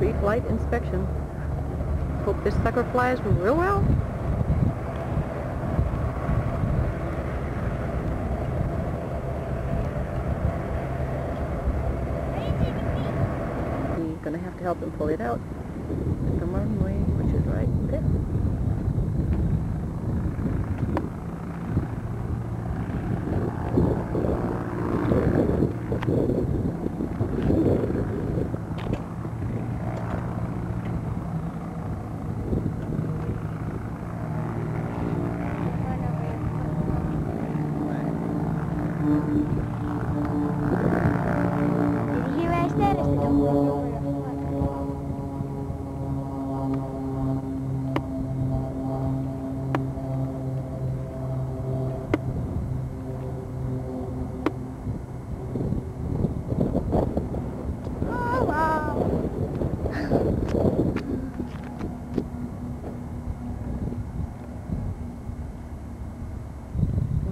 pre-flight inspection. Hope this sucker flies real well. We're gonna have to help him pull it out. The runway, which is right there.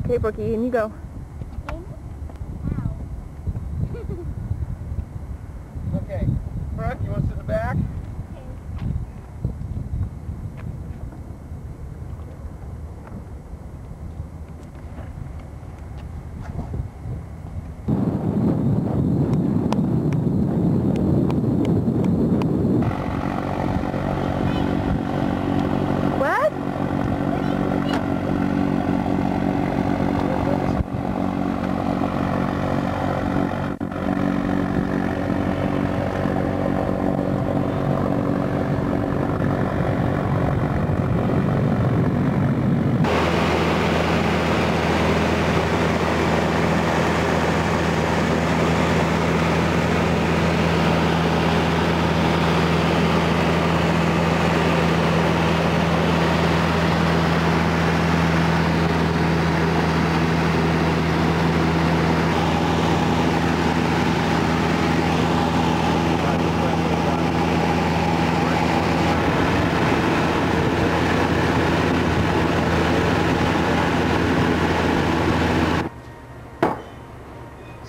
Okay, Brookie, in you go. Okay, Brooke, you want to sit in the back? What?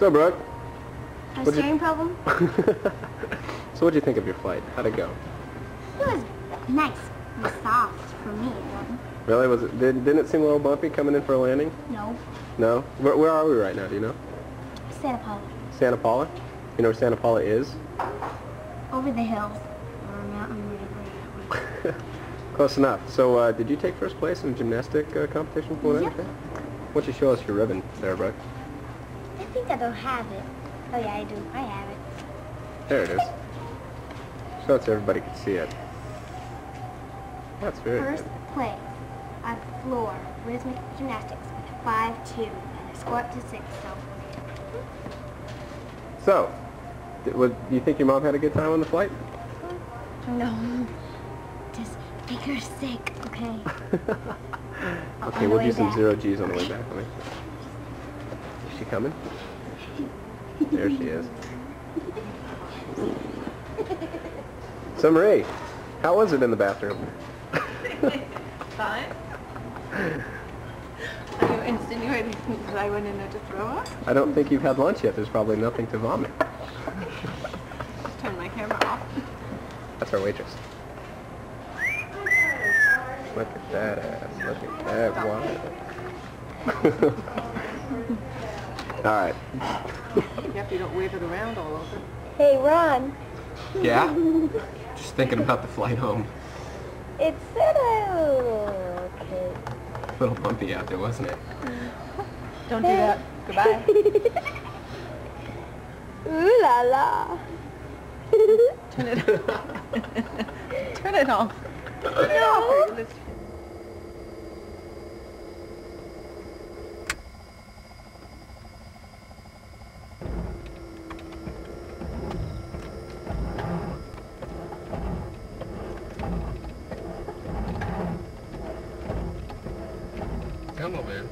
So, Brooke. A steering problem? So what'd you think of your flight? How'd it go? It was nice and soft for me. Really? Was it? Didn't it seem a little bumpy coming in for a landing? No. No? Where are we right now? Do you know? Santa Paula. Santa Paula? You know where Santa Paula is? Over the hills. Or a mountain, whatever. Close enough. So, did you take first place in gymnastic competition for that? Yep. Why don't you show us your ribbon there, Brooke? I think I don't have it. Oh yeah, I do. I have it. There it is. Show it so everybody can see it. That's very First good. place on floor rhythmic gymnastics with a 5-2 and a score up to 6. So, do you think your mom had a good time on the flight? No. Just make her sick, okay? Okay, we'll do some 0 G's on the way back. Is she coming? There she is. So Marie, how was it in the bathroom? Fine. Are you insinuating that I went in there to throw up? I don't think you've had lunch yet. There's probably nothing to vomit. Just turn my camera off. That's our waitress. Look at that ass. Look at that wine. All right. You have to don't wave it around all over. Hey, Ron. Yeah? Just thinking about the flight home. It's okay. A little bumpy out there, wasn't it? Don't do that. Goodbye. Ooh la la. Turn it off. Turn it off. Turn it off. Come on, man.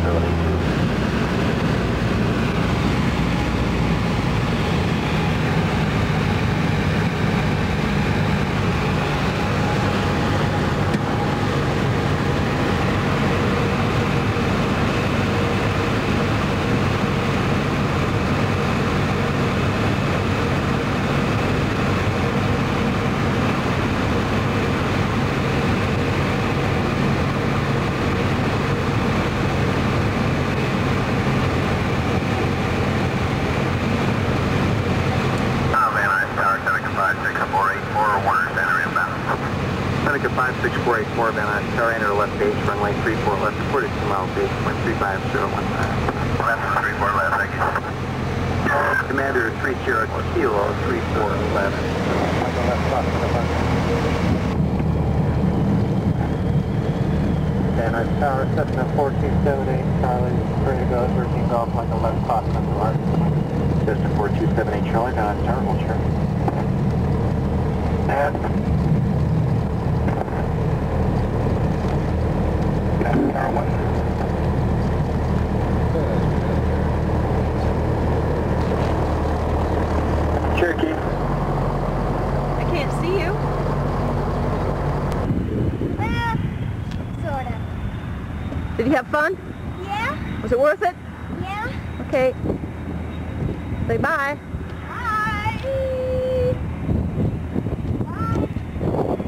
Charlie. Seneca 5648, Van Nuys Tower, enter left base, runway 34 left, 42 miles base, 35015. Left, 34 left, thank you. Commander 30 Kilo 3411. Van Nuys Tower, Cessna 4278, Charlie, ready to go, 13 golf, like a left clock number 1. Cessna 4278, Charlie, Van Nuys Tower, hold sure. Cherokee. I can't see you. Well, sort of. Did you have fun? Yeah? Was it worth it? Yeah? Okay. Say bye.